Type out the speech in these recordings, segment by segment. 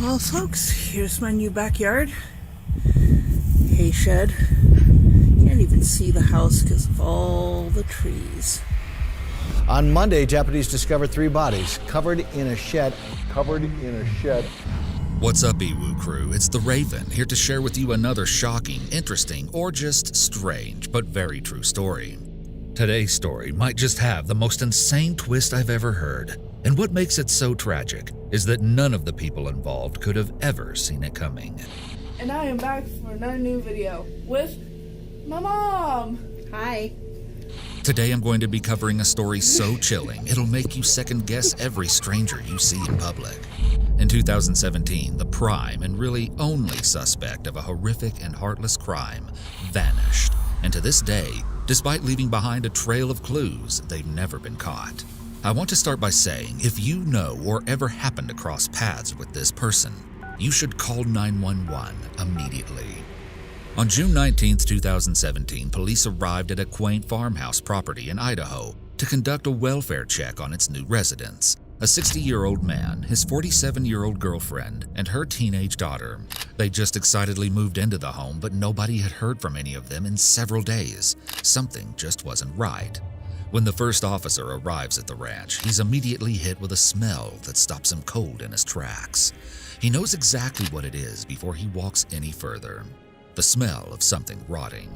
Well, folks, here's my new backyard. Hay shed. Can't even see the house because of all the trees. On Monday, deputies discovered 3 bodies covered in a shed. What's up, Iwu crew? It's the Raven, here to share with you another shocking, interesting, or just strange, but very true story. Today's story might just have the most insane twist I've ever heard, and what makes it so tragic is that none of the people involved could have ever seen it coming. And I am back for another new video with my mom. Hi. Today I'm going to be covering a story so chilling, it'll make you second guess every stranger you see in public. In 2017, the prime and really only suspect of a horrific and heartless crime vanished. And to this day, despite leaving behind a trail of clues, they've never been caught. I want to start by saying, if you know or ever happen to cross paths with this person, you should call 911 immediately. On June 19, 2017, police arrived at a quaint farmhouse property in Idaho to conduct a welfare check on its new residents. A 60-year-old man, his 47-year-old girlfriend, and her teenage daughter. They just excitedly moved into the home, but nobody had heard from any of them in several days. Something just wasn't right. When the first officer arrives at the ranch, he's immediately hit with a smell that stops him cold in his tracks. He knows exactly what it is before he walks any further. The smell of something rotting.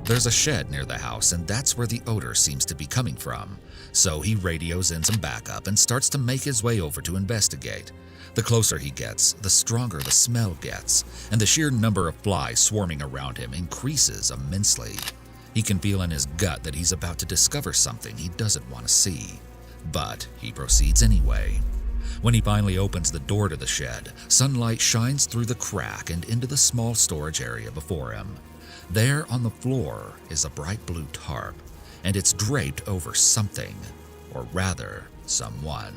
There's a shed near the house, and that's where the odor seems to be coming from. So he radios in some backup and starts to make his way over to investigate. The closer he gets, the stronger the smell gets, and the sheer number of flies swarming around him increases immensely. He can feel in his gut that he's about to discover something he doesn't want to see. But he proceeds anyway. When he finally opens the door to the shed, sunlight shines through the crack and into the small storage area before him. There on the floor is a bright blue tarp, and it's draped over something, or rather, someone.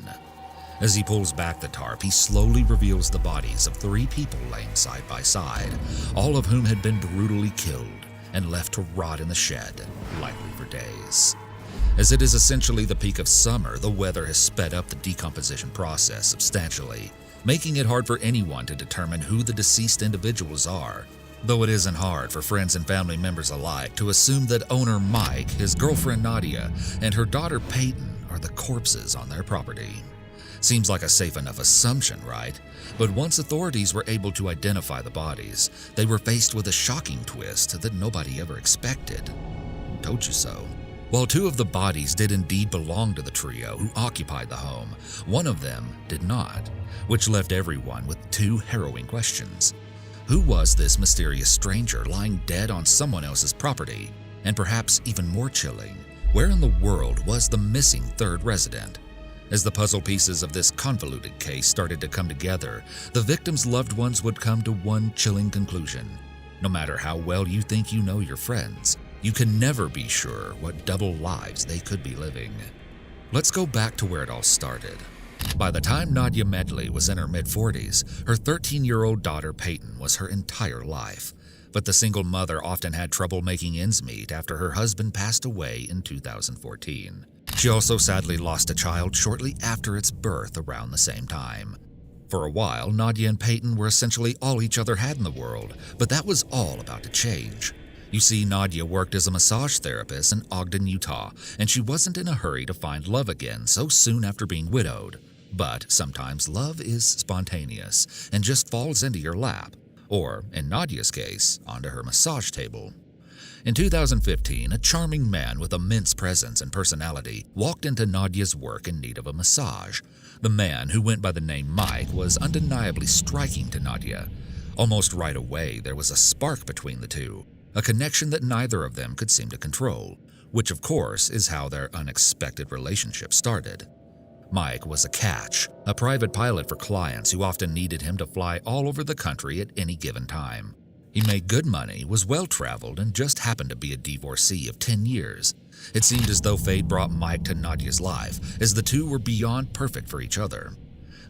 As he pulls back the tarp, he slowly reveals the bodies of 3 people laying side by side, all of whom had been brutally killed and left to rot in the shed, likely for days. As it is essentially the peak of summer, the weather has sped up the decomposition process substantially, making it hard for anyone to determine who the deceased individuals are. Though it isn't hard for friends and family members alike to assume that owner Mike, his girlfriend Nadia, and her daughter Peyton are the corpses on their property. Seems like a safe enough assumption, right? But once authorities were able to identify the bodies, they were faced with a shocking twist that nobody ever expected. Told you so. While 2 of the bodies did indeed belong to the trio who occupied the home, one of them did not, which left everyone with 2 harrowing questions. Who was this mysterious stranger lying dead on someone else's property? And perhaps even more chilling, where in the world was the missing 3rd resident? As the puzzle pieces of this convoluted case started to come together, the victims' loved ones would come to one chilling conclusion. No matter how well you think you know your friends, you can never be sure what double lives they could be living. Let's go back to where it all started. By the time Nadia Medley was in her mid-40s, her 13-year-old daughter Peyton was her entire life. But the single mother often had trouble making ends meet after her husband passed away in 2014. She also sadly lost a child shortly after its birth around the same time. For a while, Nadia and Peyton were essentially all each other had in the world, but that was all about to change. You see, Nadia worked as a massage therapist in Ogden, Utah, and she wasn't in a hurry to find love again so soon after being widowed. But sometimes love is spontaneous and just falls into your lap, or, in Nadia's case, onto her massage table. In 2015, a charming man with immense presence and personality walked into Nadia's work in need of a massage. The man, who went by the name Mike, was undeniably striking to Nadia. Almost right away, there was a spark between the two, a connection that neither of them could seem to control, which of course is how their unexpected relationship started. Mike was a catch, a private pilot for clients who often needed him to fly all over the country at any given time. He made good money, was well-traveled, and just happened to be a divorcee of 10 years. It seemed as though fate brought Mike to Nadia's life, as the two were beyond perfect for each other.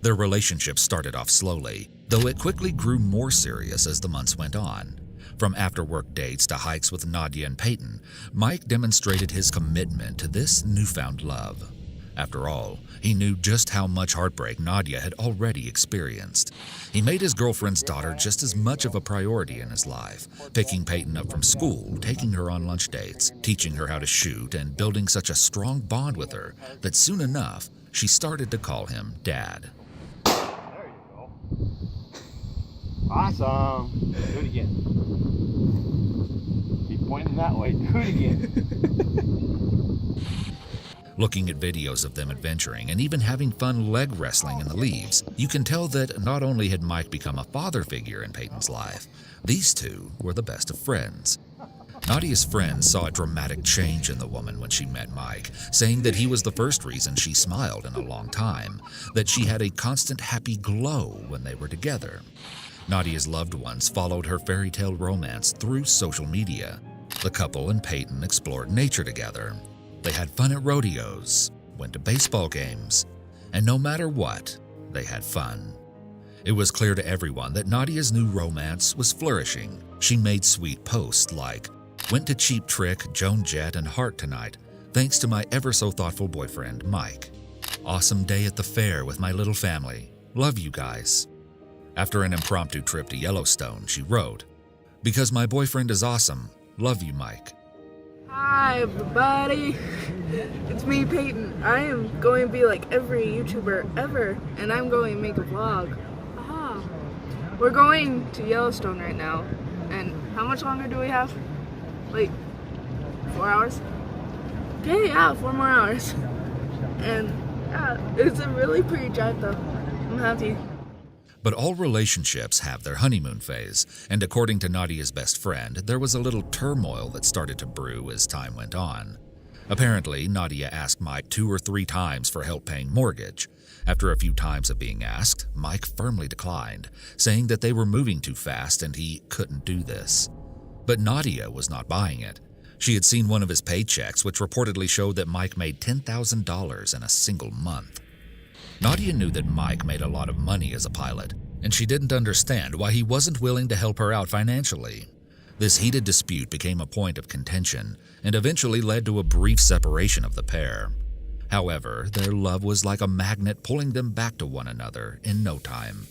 Their relationship started off slowly, though it quickly grew more serious as the months went on. From after-work dates to hikes with Nadia and Peyton, Mike demonstrated his commitment to this newfound love. After all, he knew just how much heartbreak Nadia had already experienced. He made his girlfriend's daughter just as much of a priority in his life, picking Peyton up from school, taking her on lunch dates, teaching her how to shoot, and building such a strong bond with her that soon enough, she started to call him Dad. There you go. Awesome. Do it again. Keep pointing that way. Do it again. Looking at videos of them adventuring and even having fun leg wrestling in the leaves, you can tell that not only had Mike become a father figure in Peyton's life, these two were the best of friends. Nadia's friends saw a dramatic change in the woman when she met Mike, saying that he was the first reason she smiled in a long time, that she had a constant happy glow when they were together. Nadia's loved ones followed her fairy tale romance through social media. The couple and Peyton explored nature together. They had fun at rodeos, went to baseball games, and no matter what, they had fun. It was clear to everyone that Nadia's new romance was flourishing. She made sweet posts like, "Went to Cheap Trick, Joan Jett, and Hart tonight, thanks to my ever-so-thoughtful boyfriend, Mike. Awesome day at the fair with my little family. Love you guys." After an impromptu trip to Yellowstone, she wrote, "Because my boyfriend is awesome. Love you, Mike." Hi everybody, it's me Peyton. I am going to be like every YouTuber ever, and I'm going to make a vlog. We're going to Yellowstone right now, and how much longer do we have? Like 4 hours? Okay, yeah, 4 more hours. And yeah, it's a really pretty drive though. I'm happy. But all relationships have their honeymoon phase, and according to Nadia's best friend, there was a little turmoil that started to brew as time went on. Apparently, Nadia asked Mike 2 or 3 times for help paying mortgage. After a few times of being asked, Mike firmly declined, saying that they were moving too fast and he couldn't do this. But Nadia was not buying it. She had seen one of his paychecks, which reportedly showed that Mike made $10,000 in a single month. Nadia knew that Mike made a lot of money as a pilot, and she didn't understand why he wasn't willing to help her out financially. This heated dispute became a point of contention and eventually led to a brief separation of the pair. However, their love was like a magnet pulling them back to one another in no time.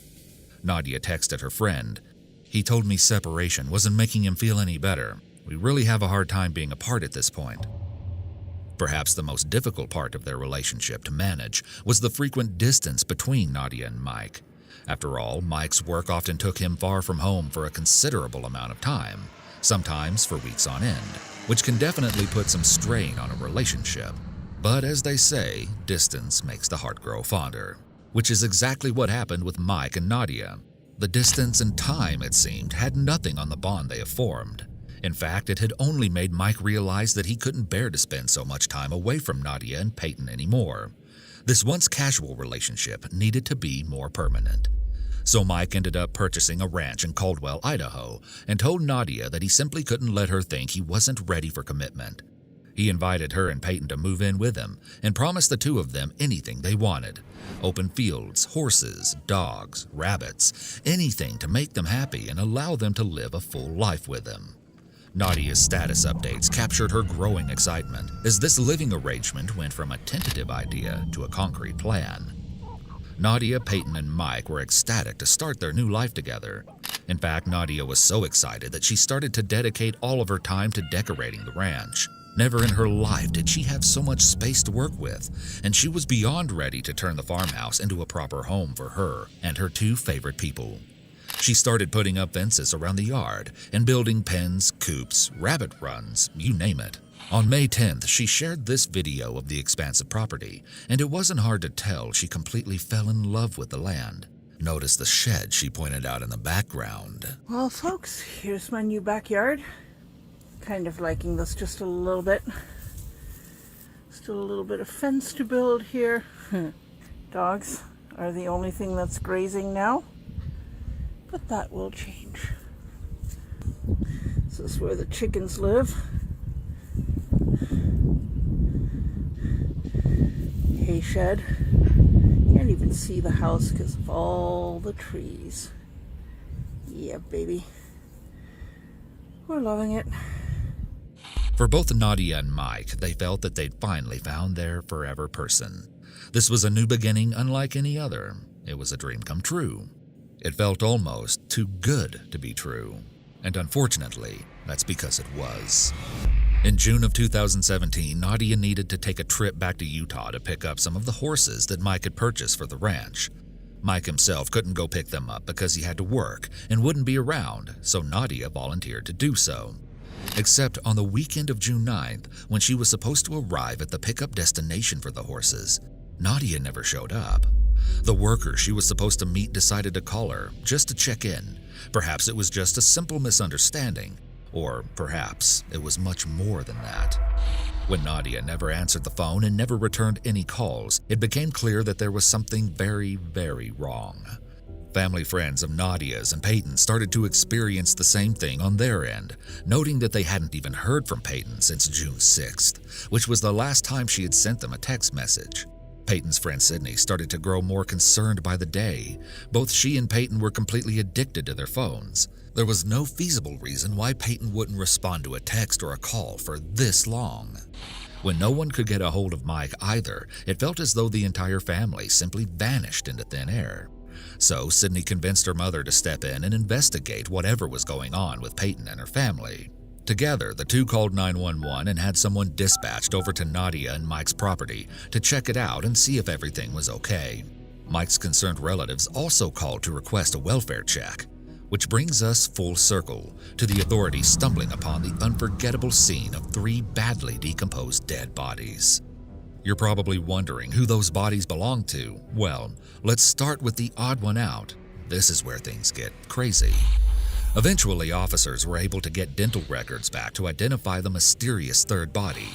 Nadia texted her friend, "He told me separation wasn't making him feel any better. We really have a hard time being apart at this point." Perhaps the most difficult part of their relationship to manage was the frequent distance between Nadia and Mike. After all, Mike's work often took him far from home for a considerable amount of time, sometimes for weeks on end, which can definitely put some strain on a relationship. But as they say, distance makes the heart grow fonder, which is exactly what happened with Mike and Nadia. The distance and time, it seemed, had nothing on the bond they have formed. In fact, it had only made Mike realize that he couldn't bear to spend so much time away from Nadia and Peyton anymore. This once casual relationship needed to be more permanent. So Mike ended up purchasing a ranch in Caldwell, Idaho, and told Nadia that he simply couldn't let her think he wasn't ready for commitment. He invited her and Peyton to move in with him and promised the two of them anything they wanted. Open fields, horses, dogs, rabbits, anything to make them happy and allow them to live a full life with him. Nadia's status updates captured her growing excitement as this living arrangement went from a tentative idea to a concrete plan. Nadia, Peyton, and Mike were ecstatic to start their new life together. In fact, Nadia was so excited that she started to dedicate all of her time to decorating the ranch. Never in her life did she have so much space to work with, and she was beyond ready to turn the farmhouse into a proper home for her and her 2 favorite people. She started putting up fences around the yard and building pens, coops, rabbit runs, you name it. On May 10th, she shared this video of the expansive property, and it wasn't hard to tell she completely fell in love with the land. Notice the shed she pointed out in the background. Well, folks, here's my new backyard. Kind of liking this just a little bit. Still a little bit of fence to build here. Dogs are the only thing that's grazing now, but that will change. This is where the chickens live. Hay shed. Can't even see the house because of all the trees. Yeah, baby. We're loving it. For both Nadia and Mike, they felt that they'd finally found their forever person. This was a new beginning unlike any other. It was a dream come true. It felt almost too good to be true. And unfortunately, that's because it was. In June of 2017, Nadia needed to take a trip back to Utah to pick up some of the horses that Mike had purchased for the ranch. Mike himself couldn't go pick them up because he had to work and wouldn't be around, so Nadia volunteered to do so. Except on the weekend of June 9th, when she was supposed to arrive at the pickup destination for the horses, Nadia never showed up. The worker she was supposed to meet decided to call her just to check in. Perhaps it was just a simple misunderstanding, or perhaps it was much more than that. When Nadia never answered the phone and never returned any calls, it became clear that there was something very, very wrong. Family friends of Nadia's and Peyton started to experience the same thing on their end, noting that they hadn't even heard from Peyton since June 6th, which was the last time she had sent them a text message. Peyton's friend Sydney started to grow more concerned by the day. Both she and Peyton were completely addicted to their phones. There was no feasible reason why Peyton wouldn't respond to a text or a call for this long. When no one could get a hold of Mike either, it felt as though the entire family simply vanished into thin air. So Sydney convinced her mother to step in and investigate whatever was going on with Peyton and her family. Together, the two called 911 and had someone dispatched over to Nadia and Mike's property to check it out and see if everything was okay. Mike's concerned relatives also called to request a welfare check, which brings us full circle to the authorities stumbling upon the unforgettable scene of 3 badly decomposed dead bodies. You're probably wondering who those bodies belong to. Well, let's start with the odd one out. This is where things get crazy. Eventually, officers were able to get dental records back to identify the mysterious third body.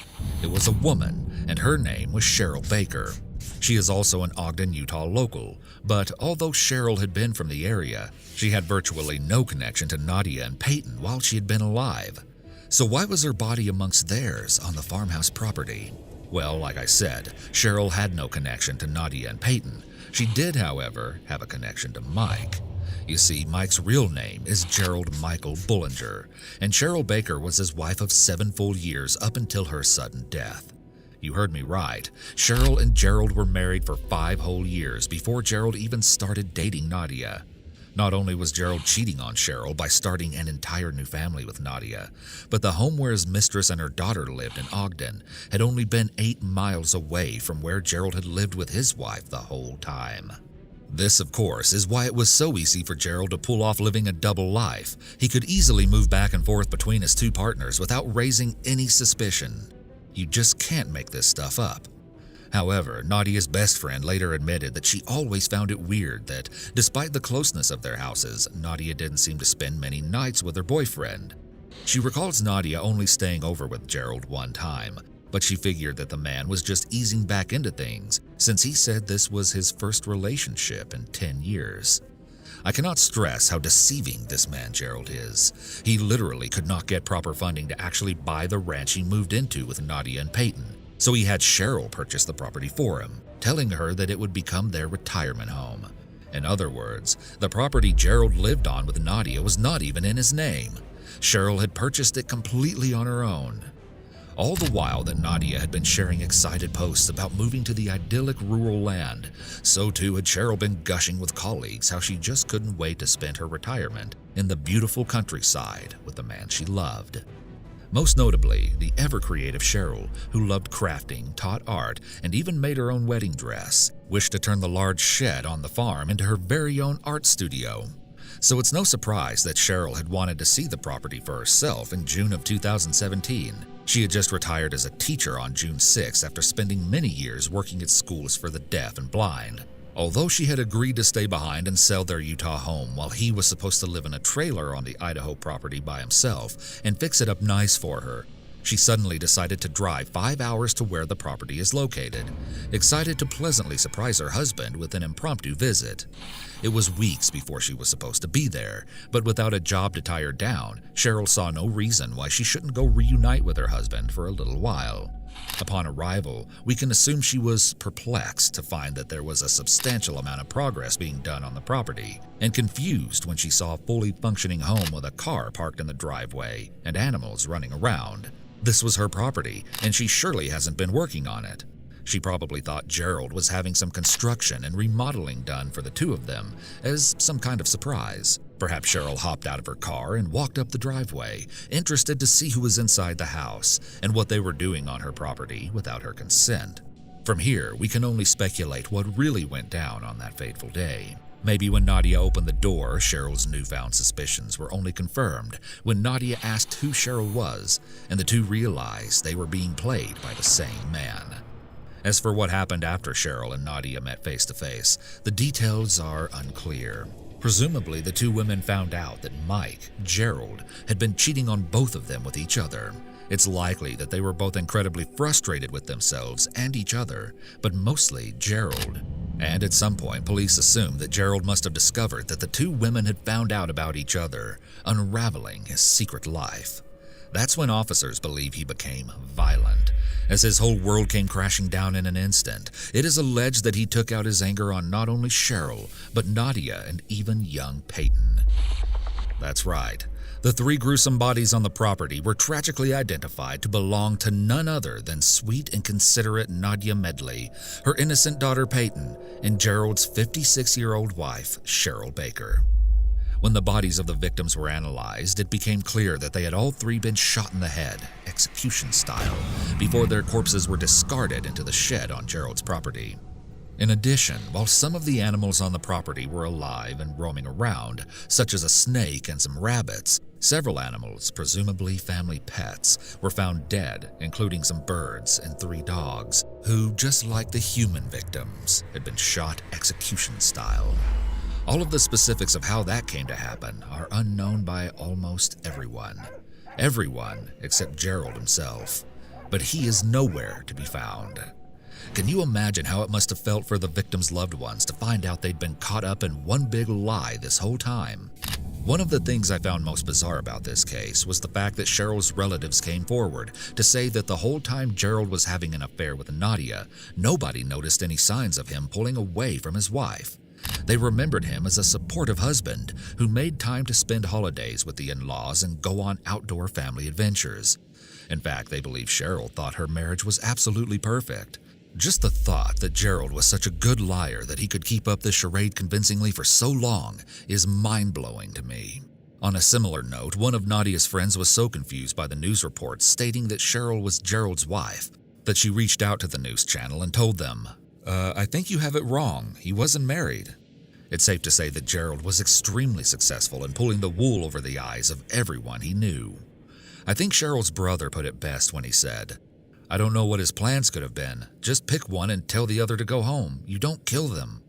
It was a woman, and her name was Cheryl Baker. She is also an Ogden, Utah local, but although Cheryl had been from the area, she had virtually no connection to Nadia and Peyton while she had been alive. So why was her body amongst theirs on the farmhouse property? Well, like I said, Cheryl had no connection to Nadia and Peyton. She did, however, have a connection to Mike. You see, Mike's real name is Gerald Michael Bullinger, and Cheryl Baker was his wife of 7 full years up until her sudden death. You heard me right. Cheryl and Gerald were married for 5 whole years before Gerald even started dating Nadia. Not only was Gerald cheating on Cheryl by starting an entire new family with Nadia, but the home where his mistress and her daughter lived in Ogden had only been 8 miles away from where Gerald had lived with his wife the whole time. This, of course, is why it was so easy for Gerald to pull off living a double life. He could easily move back and forth between his 2 partners without raising any suspicion. You just can't make this stuff up. However, Nadia's best friend later admitted that she always found it weird that, despite the closeness of their houses, Nadia didn't seem to spend many nights with her boyfriend. She recalls Nadia only staying over with Gerald one time, but she figured that the man was just easing back into things since he said this was his first relationship in 10 years. I cannot stress how deceiving this man Gerald is. He literally could not get proper funding to actually buy the ranch he moved into with Nadia and Peyton, so he had Cheryl purchase the property for him, telling her that it would become their retirement home. In other words, the property Gerald lived on with Nadia was not even in his name. Cheryl had purchased it completely on her own. All the while that Nadia had been sharing excited posts about moving to the idyllic rural land, so too had Cheryl been gushing with colleagues how she just couldn't wait to spend her retirement in the beautiful countryside with the man she loved. Most notably, the ever-creative Cheryl, who loved crafting, taught art, and even made her own wedding dress, wished to turn the large shed on the farm into her very own art studio. So it's no surprise that Cheryl had wanted to see the property for herself in June of 2017. She had just retired as a teacher on June 6 after spending many years working at schools for the deaf and blind. Although she had agreed to stay behind and sell their Utah home while he was supposed to live in a trailer on the Idaho property by himself and fix it up nice for her, she suddenly decided to drive 5 hours to where the property is located, excited to pleasantly surprise her husband with an impromptu visit. It was weeks before she was supposed to be there, but without a job to tie her down, Cheryl saw no reason why she shouldn't go reunite with her husband for a little while. Upon arrival, we can assume she was perplexed to find that there was a substantial amount of progress being done on the property, and confused when she saw a fully functioning home with a car parked in the driveway and animals running around. This was her property, and she surely hasn't been working on it. She probably thought Gerald was having some construction and remodeling done for the two of them as some kind of surprise. Perhaps Cheryl hopped out of her car and walked up the driveway, interested to see who was inside the house and what they were doing on her property without her consent. From here, we can only speculate what really went down on that fateful day. Maybe when Nadia opened the door, Cheryl's newfound suspicions were only confirmed when Nadia asked who Cheryl was, and the two realized they were being played by the same man. As for what happened after Cheryl and Nadia met face to face, the details are unclear. Presumably, the two women found out that Mike, Gerald, had been cheating on both of them with each other. It's likely that they were both incredibly frustrated with themselves and each other, but mostly Gerald. And at some point, police assumed that Gerald must have discovered that the two women had found out about each other, unraveling his secret life. That's when officers believe he became violent. As his whole world came crashing down in an instant, it is alleged that he took out his anger on not only Cheryl, but Nadia and even young Peyton. That's right. The three gruesome bodies on the property were tragically identified to belong to none other than sweet and considerate Nadia Medley, her innocent daughter Peyton, and Gerald's 56-year-old wife, Cheryl Baker. When the bodies of the victims were analyzed, it became clear that they had all three been shot in the head, execution style, before their corpses were discarded into the shed on Gerald's property. In addition, while some of the animals on the property were alive and roaming around, such as a snake and some rabbits, several animals, presumably family pets, were found dead, including some birds and 3 dogs, who, just like the human victims, had been shot execution style. All of the specifics of how that came to happen are unknown by almost everyone. Everyone except Gerald himself. But he is nowhere to be found. Can you imagine how it must have felt for the victims' loved ones to find out they'd been caught up in one big lie this whole time? One of the things I found most bizarre about this case was the fact that Cheryl's relatives came forward to say that the whole time Gerald was having an affair with Nadia, nobody noticed any signs of him pulling away from his wife. They remembered him as a supportive husband who made time to spend holidays with the in-laws and go on outdoor family adventures. In fact, they believe Cheryl thought her marriage was absolutely perfect. Just the thought that Gerald was such a good liar that he could keep up this charade convincingly for so long is mind-blowing to me. On a similar note, one of Nadia's friends was so confused by the news reports stating that Cheryl was Gerald's wife that she reached out to the news channel and told them, I think you have it wrong. He wasn't married. It's safe to say that Gerald was extremely successful in pulling the wool over the eyes of everyone he knew. I think Cheryl's brother put it best when he said, I don't know what his plans could have been. Just pick one and tell the other to go home. You don't kill them.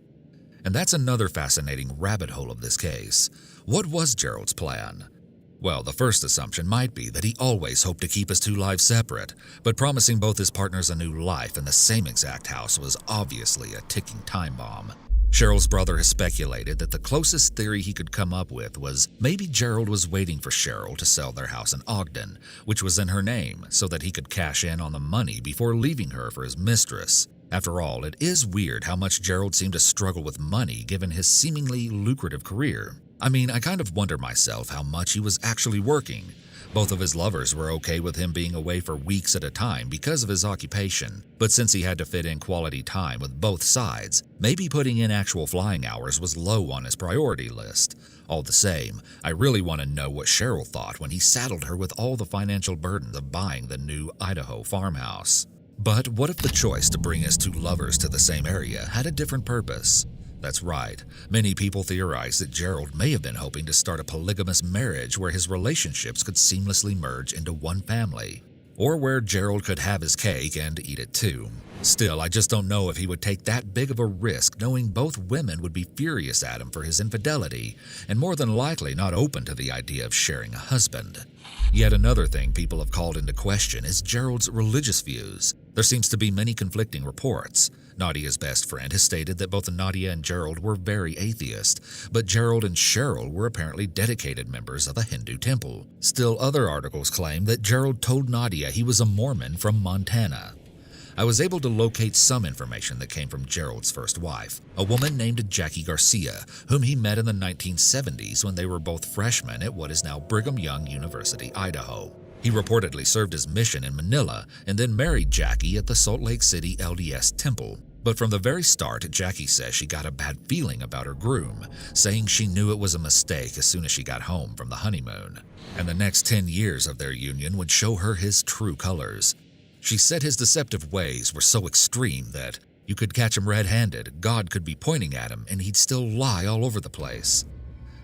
And that's another fascinating rabbit hole of this case. What was Gerald's plan? Well, the first assumption might be that he always hoped to keep his two lives separate, but promising both his partners a new life in the same exact house was obviously a ticking time bomb. Cheryl's brother has speculated that the closest theory he could come up with was maybe Gerald was waiting for Cheryl to sell their house in Ogden, which was in her name, so that he could cash in on the money before leaving her for his mistress. After all, it is weird how much Gerald seemed to struggle with money given his seemingly lucrative career. I mean, I kind of wonder myself how much he was actually working. Both of his lovers were okay with him being away for weeks at a time because of his occupation, but since he had to fit in quality time with both sides, maybe putting in actual flying hours was low on his priority list. All the same, I really want to know what Cheryl thought when he saddled her with all the financial burdens of buying the new Idaho farmhouse. But what if the choice to bring his two lovers to the same area had a different purpose? That's right. Many people theorize that Gerald may have been hoping to start a polygamous marriage where his relationships could seamlessly merge into one family, or where Gerald could have his cake and eat it too. Still, I just don't know if he would take that big of a risk knowing both women would be furious at him for his infidelity and more than likely not open to the idea of sharing a husband. Yet another thing people have called into question is Gerald's religious views. There seems to be many conflicting reports. Nadia's best friend has stated that both Nadia and Gerald were very atheist, but Gerald and Cheryl were apparently dedicated members of a Hindu temple. Still, other articles claim that Gerald told Nadia he was a Mormon from Montana. I was able to locate some information that came from Gerald's first wife, a woman named Jackie Garcia, whom he met in the 1970s when they were both freshmen at what is now Brigham Young University, Idaho. He reportedly served his mission in Manila and then married Jackie at the Salt Lake City LDS temple. But from the very start, Jackie says she got a bad feeling about her groom, saying she knew it was a mistake as soon as she got home from the honeymoon. And the next 10 years of their union would show her his true colors. She said his deceptive ways were so extreme that you could catch him red-handed, God could be pointing at him, and he'd still lie all over the place.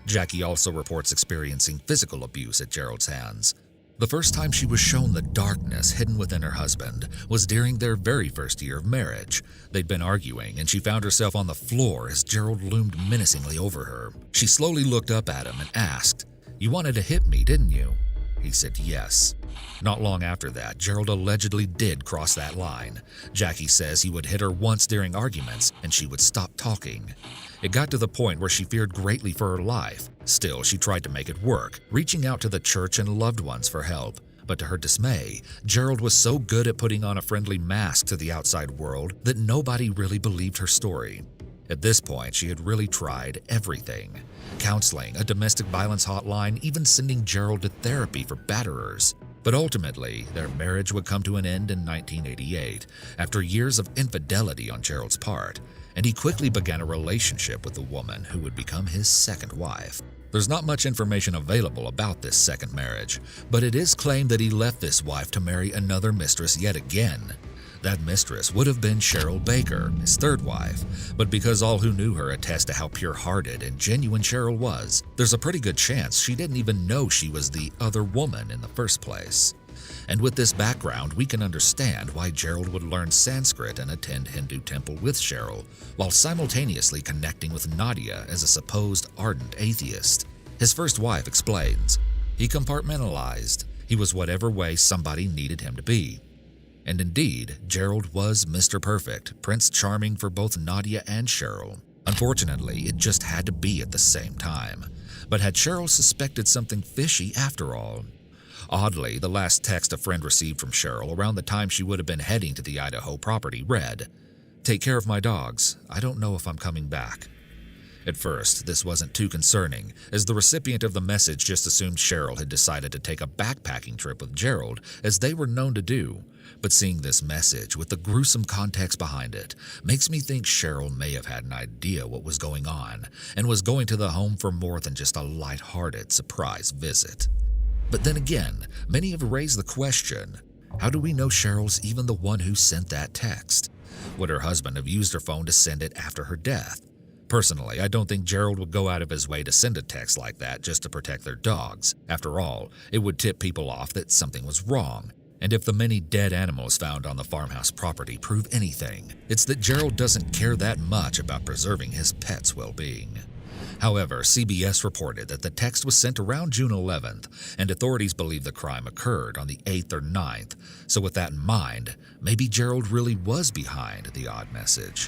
Jackie also reports experiencing physical abuse at Gerald's hands. The first time she was shown the darkness hidden within her husband was during their very first year of marriage. They'd been arguing, and she found herself on the floor as Gerald loomed menacingly over her. She slowly looked up at him and asked, "You wanted to hit me, didn't you?" He said yes. Not long after that, Gerald allegedly did cross that line. Jackie says he would hit her once during arguments, and she would stop talking. It got to the point where she feared greatly for her life. Still, she tried to make it work, reaching out to the church and loved ones for help. But to her dismay, Gerald was so good at putting on a friendly mask to the outside world that nobody really believed her story. At this point, she had really tried everything. Counseling, a domestic violence hotline, even sending Gerald to therapy for batterers. But ultimately, their marriage would come to an end in 1988, after years of infidelity on Gerald's part, and he quickly began a relationship with a woman who would become his second wife. There's not much information available about this second marriage, but it is claimed that he left this wife to marry another mistress yet again. That mistress would have been Cheryl Baker, his third wife, but because all who knew her attest to how pure-hearted and genuine Cheryl was, there's a pretty good chance she didn't even know she was the other woman in the first place. And with this background, we can understand why Gerald would learn Sanskrit and attend Hindu temple with Cheryl, while simultaneously connecting with Nadia as a supposed ardent atheist. His first wife explains, he compartmentalized. He was whatever way somebody needed him to be. And indeed, Gerald was Mr. Perfect, Prince Charming for both Nadia and Cheryl. Unfortunately, it just had to be at the same time. But had Cheryl suspected something fishy after all? Oddly, the last text a friend received from Cheryl around the time she would have been heading to the Idaho property read, "Take care of my dogs. I don't know if I'm coming back." At first, this wasn't too concerning, as the recipient of the message just assumed Cheryl had decided to take a backpacking trip with Gerald, as they were known to do. But seeing this message with the gruesome context behind it makes me think Cheryl may have had an idea what was going on and was going to the home for more than just a light-hearted surprise visit. But then again, many have raised the question, how do we know Cheryl's even the one who sent that text? Would her husband have used her phone to send it after her death? Personally, I don't think Gerald would go out of his way to send a text like that just to protect their dogs. After all, it would tip people off that something was wrong. And if the many dead animals found on the farmhouse property prove anything, it's that Gerald doesn't care that much about preserving his pet's well-being. However, CBS reported that the text was sent around June 11th, and authorities believe the crime occurred on the 8th or 9th. So with that in mind, maybe Gerald really was behind the odd message.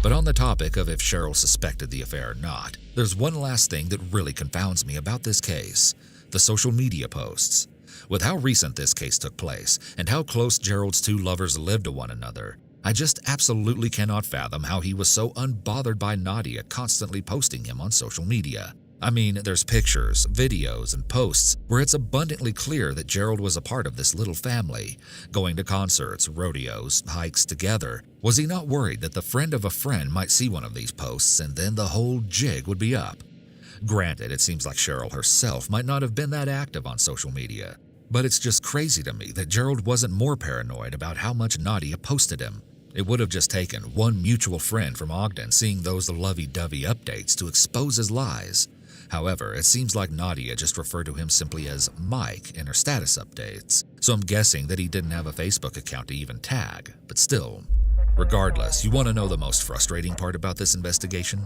But on the topic of if Cheryl suspected the affair or not, there's one last thing that really confounds me about this case: the social media posts. With how recent this case took place, and how close Gerald's two lovers lived to one another, I just absolutely cannot fathom how he was so unbothered by Nadia constantly posting him on social media. I mean, there's pictures, videos, and posts where it's abundantly clear that Gerald was a part of this little family, going to concerts, rodeos, hikes together. Was he not worried that the friend of a friend might see one of these posts and then the whole jig would be up? Granted, it seems like Cheryl herself might not have been that active on social media, but it's just crazy to me that Gerald wasn't more paranoid about how much Nadia posted him. It would have just taken one mutual friend from Ogden seeing those lovey-dovey updates to expose his lies. However, it seems like Nadia just referred to him simply as Mike in her status updates, so I'm guessing that he didn't have a Facebook account to even tag, but still. Regardless, you want to know the most frustrating part about this investigation?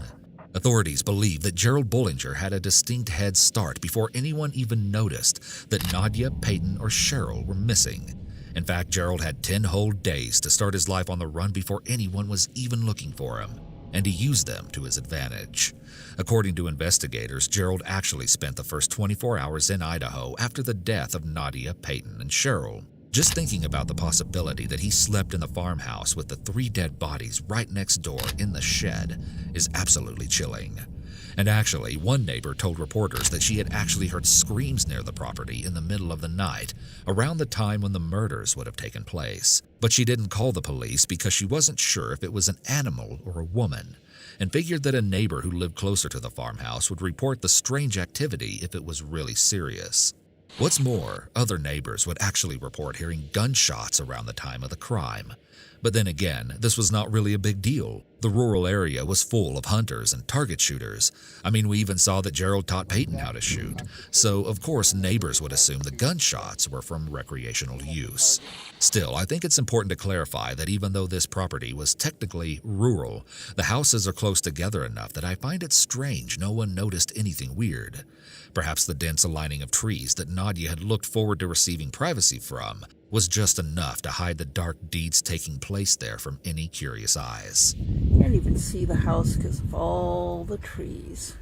Authorities believe that Gerald Bollinger had a distinct head start before anyone even noticed that Nadia, Peyton, or Cheryl were missing. In fact, Gerald had 10 whole days to start his life on the run before anyone was even looking for him, and he used them to his advantage. According to investigators, Gerald actually spent the first 24 hours in Idaho after the death of Nadia, Peyton, and Cheryl. Just thinking about the possibility that he slept in the farmhouse with the 3 dead bodies right next door in the shed is absolutely chilling. And actually, one neighbor told reporters that she had actually heard screams near the property in the middle of the night, around the time when the murders would have taken place. But she didn't call the police because she wasn't sure if it was an animal or a woman, and figured that a neighbor who lived closer to the farmhouse would report the strange activity if it was really serious. What's more, other neighbors would actually report hearing gunshots around the time of the crime. But then again, this was not really a big deal. The rural area was full of hunters and target shooters. I mean, we even saw that Gerald taught Peyton how to shoot. So, of course, neighbors would assume the gunshots were from recreational use. Still, I think it's important to clarify that even though this property was technically rural, the houses are close together enough that I find it strange no one noticed anything weird. Perhaps the dense aligning of trees that Nadia had looked forward to receiving privacy from was just enough to hide the dark deeds taking place there from any curious eyes. Can't even see the house because of all the trees.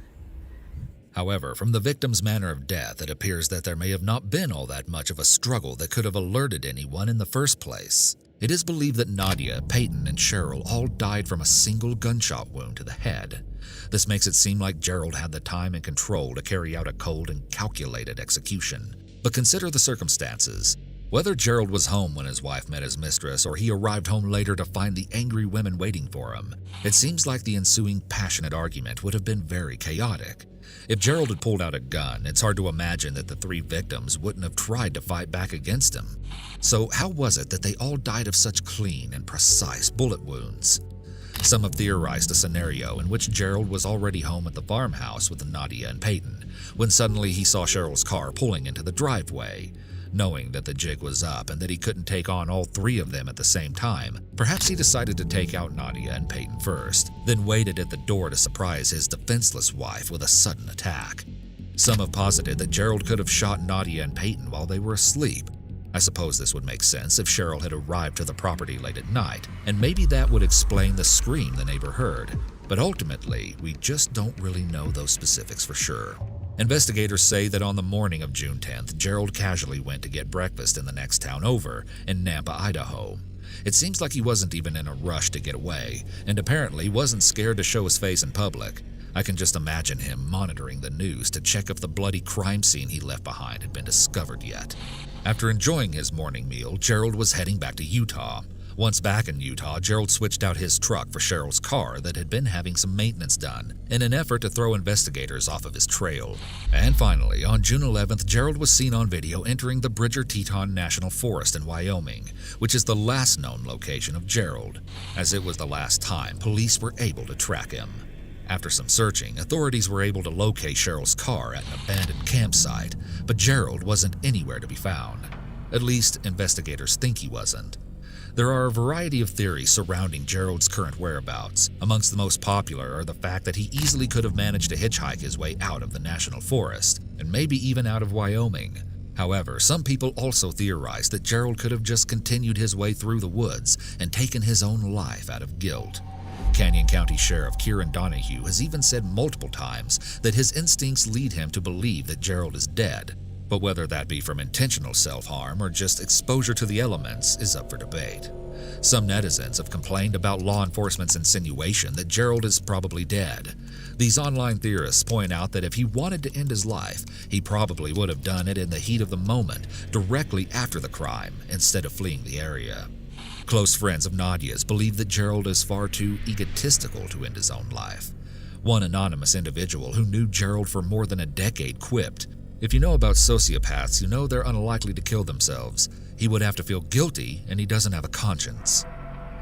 However, from the victim's manner of death, it appears that there may have not been all that much of a struggle that could have alerted anyone in the first place. It is believed that Nadia, Peyton, and Cheryl all died from a single gunshot wound to the head. This makes it seem like Gerald had the time and control to carry out a cold and calculated execution. But consider the circumstances. Whether Gerald was home when his wife met his mistress or he arrived home later to find the angry women waiting for him, it seems like the ensuing passionate argument would have been very chaotic. If Gerald had pulled out a gun, it's hard to imagine that the three victims wouldn't have tried to fight back against him. So how was it that they all died of such clean and precise bullet wounds? Some have theorized a scenario in which Gerald was already home at the farmhouse with Nadia and Peyton, when suddenly he saw Cheryl's car pulling into the driveway. Knowing that the jig was up and that he couldn't take on all three of them at the same time, perhaps he decided to take out Nadia and Peyton first, then waited at the door to surprise his defenseless wife with a sudden attack. Some have posited that Gerald could have shot Nadia and Peyton while they were asleep. I suppose this would make sense if Cheryl had arrived to the property late at night, and maybe that would explain the scream the neighbor heard. But ultimately, we just don't really know those specifics for sure. Investigators say that on the morning of June 10th, Gerald casually went to get breakfast in the next town over, in Nampa, Idaho. It seems like he wasn't even in a rush to get away, and apparently wasn't scared to show his face in public. I can just imagine him monitoring the news to check if the bloody crime scene he left behind had been discovered yet. After enjoying his morning meal, Gerald was heading back to Utah. Once back in Utah, Gerald switched out his truck for Cheryl's car that had been having some maintenance done in an effort to throw investigators off of his trail. And finally, on June 11th, Gerald was seen on video entering the Bridger-Teton National Forest in Wyoming, which is the last known location of Gerald, as it was the last time police were able to track him. After some searching, authorities were able to locate Cheryl's car at an abandoned campsite, but Gerald wasn't anywhere to be found. At least, investigators think he wasn't. There are a variety of theories surrounding Gerald's current whereabouts. Amongst the most popular are the fact that he easily could have managed to hitchhike his way out of the national forest, and maybe even out of Wyoming. However, some people also theorize that Gerald could have just continued his way through the woods and taken his own life out of guilt. Canyon County Sheriff Kieran Donahue has even said multiple times that his instincts lead him to believe that Gerald is dead. But whether that be from intentional self-harm or just exposure to the elements is up for debate. Some netizens have complained about law enforcement's insinuation that Gerald is probably dead. These online theorists point out that if he wanted to end his life, he probably would have done it in the heat of the moment, directly after the crime, instead of fleeing the area. Close friends of Nadia's believe that Gerald is far too egotistical to end his own life. One anonymous individual who knew Gerald for more than a decade quipped, "If you know about sociopaths, you know they're unlikely to kill themselves. He would have to feel guilty, and he doesn't have a conscience."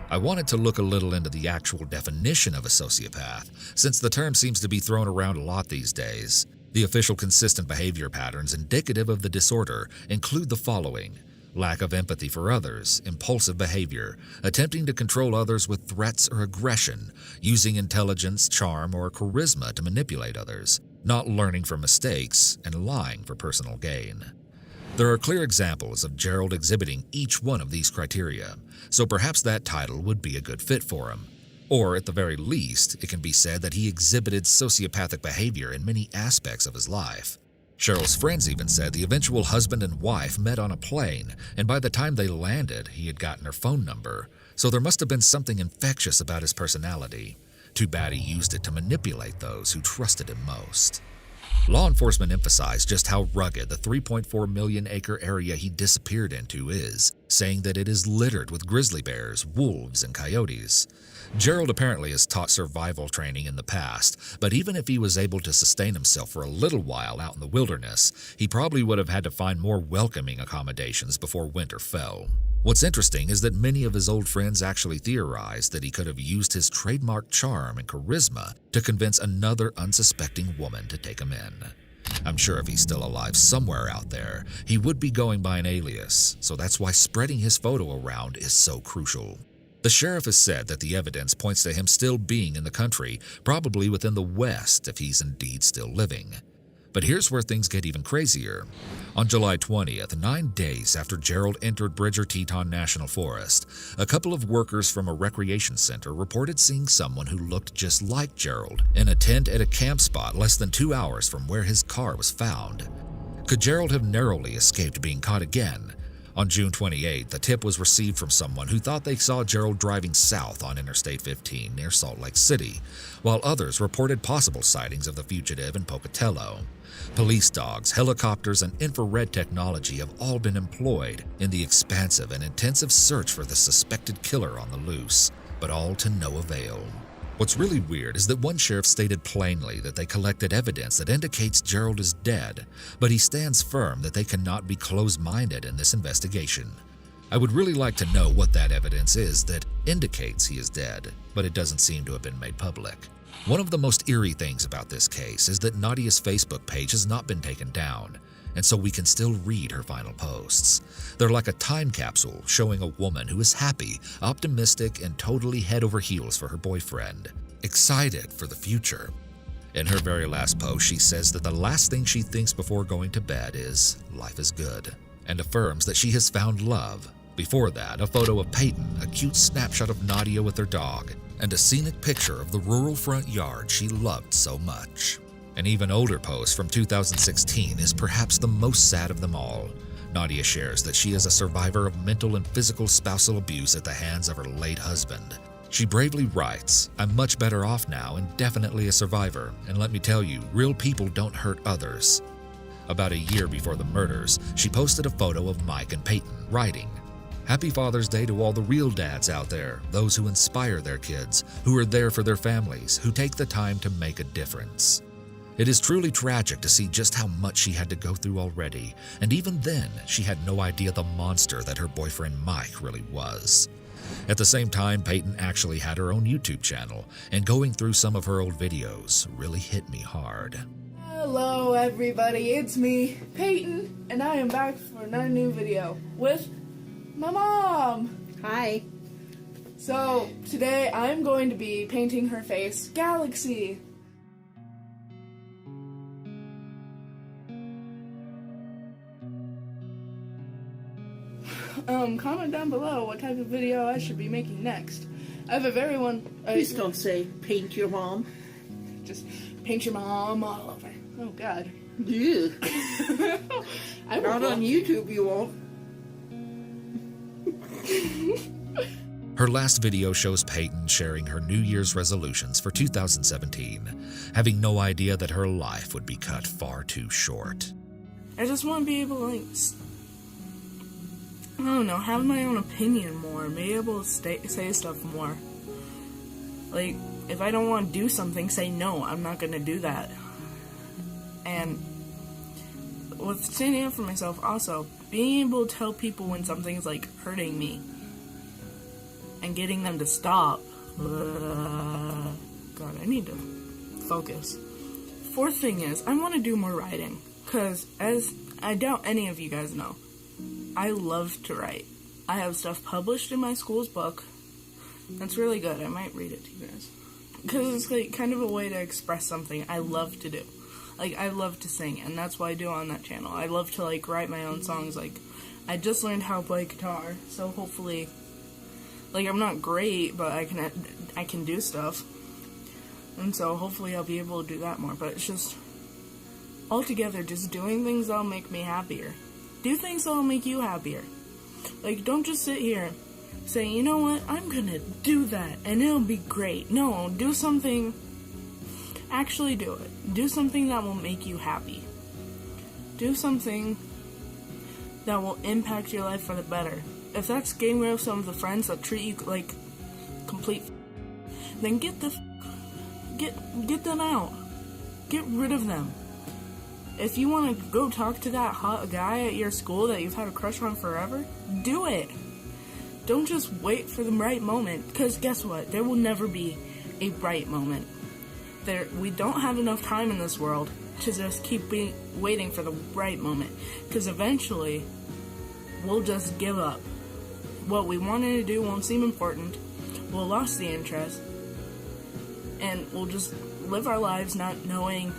I wanted to look a little into the actual definition of a sociopath, since the term seems to be thrown around a lot these days. The official consistent behavior patterns indicative of the disorder include the following: lack of empathy for others, impulsive behavior, attempting to control others with threats or aggression, using intelligence, charm, or charisma to manipulate others, not learning from mistakes, and lying for personal gain. There are clear examples of Gerald exhibiting each one of these criteria, so perhaps that title would be a good fit for him. Or, at the very least, it can be said that he exhibited sociopathic behavior in many aspects of his life. Cheryl's friends even said the eventual husband and wife met on a plane, and by the time they landed, he had gotten her phone number, so there must have been something infectious about his personality. Too bad he used it to manipulate those who trusted him most. Law enforcement emphasized just how rugged the 3.4 million acre area he disappeared into is, saying that it is littered with grizzly bears, wolves, and coyotes. Gerald apparently has taught survival training in the past, but even if he was able to sustain himself for a little while out in the wilderness, he probably would have had to find more welcoming accommodations before winter fell. What's interesting is that many of his old friends actually theorized that he could have used his trademark charm and charisma to convince another unsuspecting woman to take him in. I'm sure if he's still alive somewhere out there, he would be going by an alias, so that's why spreading his photo around is so crucial. The sheriff has said that the evidence points to him still being in the country, probably within the West if he's indeed still living. But here's where things get even crazier. On July 20th, 9 days after Gerald entered Bridger-Teton National Forest, a couple of workers from a recreation center reported seeing someone who looked just like Gerald in a tent at a camp spot less than 2 hours from where his car was found. Could Gerald have narrowly escaped being caught again? On June 28th, a tip was received from someone who thought they saw Gerald driving south on Interstate 15 near Salt Lake City, while others reported possible sightings of the fugitive in Pocatello. Police dogs, helicopters, and infrared technology have all been employed in the expansive and intensive search for the suspected killer on the loose, but all to no avail. What's really weird is that one sheriff stated plainly that they collected evidence that indicates Gerald is dead, but he stands firm that they cannot be closed-minded in this investigation. I would really like to know what that evidence is that indicates he is dead, but it doesn't seem to have been made public. One of the most eerie things about this case is that Nadia's Facebook page has not been taken down, and so we can still read her final posts. They're like a time capsule showing a woman who is happy, optimistic, and totally head over heels for her boyfriend, excited for the future. In her very last post, she says that the last thing she thinks before going to bed is, "Life is good," and affirms that she has found love. Before that, a photo of Peyton, a cute snapshot of Nadia with her dog, and a scenic picture of the rural front yard she loved so much. An even older post from 2016 is perhaps the most sad of them all. Nadia shares that she is a survivor of mental and physical spousal abuse at the hands of her late husband. She bravely writes, "I'm much better off now and definitely a survivor, and let me tell you, real people don't hurt others." About a year before the murders, she posted a photo of Mike and Peyton, writing, "Happy Father's Day to all the real dads out there, those who inspire their kids, who are there for their families, who take the time to make a difference." It is truly tragic to see just how much she had to go through already, and even then, she had no idea the monster that her boyfriend Mike really was. At the same time, Peyton actually had her own YouTube channel, and going through some of her old videos really hit me hard. Hello everybody, it's me, Peyton, and I am back for another new video with my mom. Hi. So, today I'm going to be painting her face Galaxy. Comment down below what type of video I should be making next. I have a very one... Please don't say paint your mom. Just paint your mom all over. Oh god. Yeah. Not on YouTube, you won't. Her last video shows Peyton sharing her New Year's resolutions for 2017, having no idea that her life would be cut far too short. I just want to be able to, like, I don't know, have my own opinion more, be able to say stuff more. Like, if I don't want to do something, say no, I'm not going to do that. And with standing up for myself also, being able to tell people when something's, like, hurting me and getting them to stop. God, I need to focus. Fourth thing is, I want to do more writing, because as I doubt any of you guys know, I love to write. I have stuff published in my school's book. That's really good. I might read it to you guys. Because it's like kind of a way to express something I love to do. Like, I love to sing, and that's what I do on that channel. I love to, like, write my own songs. Like, I just learned how to play guitar, so hopefully, like, I'm not great, but I can do stuff. And so hopefully I'll be able to do that more. But it's just, altogether, just doing things that'll make me happier. Do things that'll make you happier. Like, don't just sit here saying, you know what, I'm gonna do that and it'll be great. No, do something. Actually do it. Do something that will make you happy. Do something that will impact your life for the better. If that's getting rid of some of the friends that treat you like complete, then get them out. Get rid of them. If you want to go talk to that hot guy at your school that you've had a crush on forever, do it. Don't just wait for the right moment, because guess what? There will never be a right moment. We don't have enough time in this world to just keep waiting for the right moment, because eventually we'll just give up. What we wanted to do won't seem important, we'll lose the interest, and we'll just live our lives not knowing,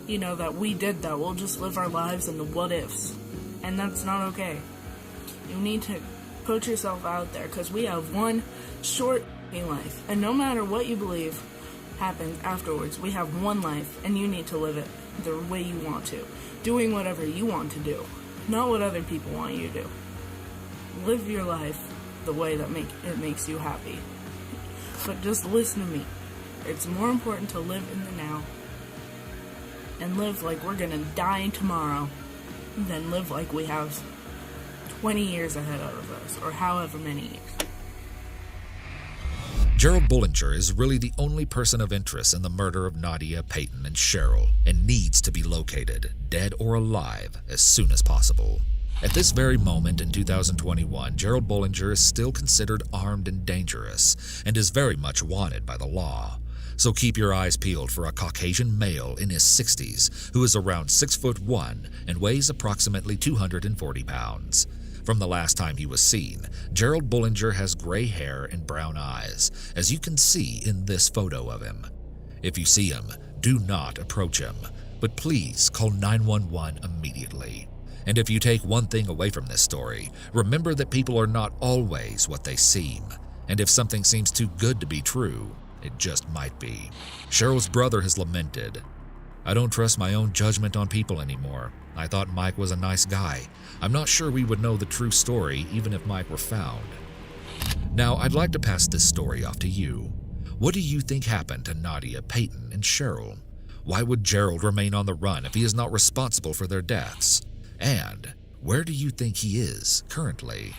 that we did that. We'll just live our lives in the what ifs, and that's not okay. You need to put yourself out there, because we have one short life, and no matter what you believe happens afterwards, we have one life, and you need to live it the way you want to, doing whatever you want to do, not what other people want you to do. Live your life the way that it makes you happy. But just listen to me. It's more important to live in the now and live like we're gonna die tomorrow than live like we have 20 years ahead of us, or however many years. Gerald Bullinger is really the only person of interest in the murder of Nadia, Peyton, and Cheryl, and needs to be located, dead or alive, as soon as possible. At this very moment in 2021, Gerald Bullinger is still considered armed and dangerous, and is very much wanted by the law. So keep your eyes peeled for a Caucasian male in his 60s who is around 6'1" and weighs approximately 240 pounds. From the last time he was seen, Gerald Bullinger has gray hair and brown eyes, as you can see in this photo of him. If you see him, do not approach him, but please call 911 immediately. And if you take one thing away from this story, remember that people are not always what they seem. And if something seems too good to be true, it just might be. Cheryl's brother has lamented, "I don't trust my own judgment on people anymore. I thought Mike was a nice guy. I'm not sure we would know the true story even if Mike were found." Now, I'd like to pass this story off to you. What do you think happened to Nadia, Peyton, and Cheryl? Why would Gerald remain on the run if he is not responsible for their deaths? And where do you think he is currently?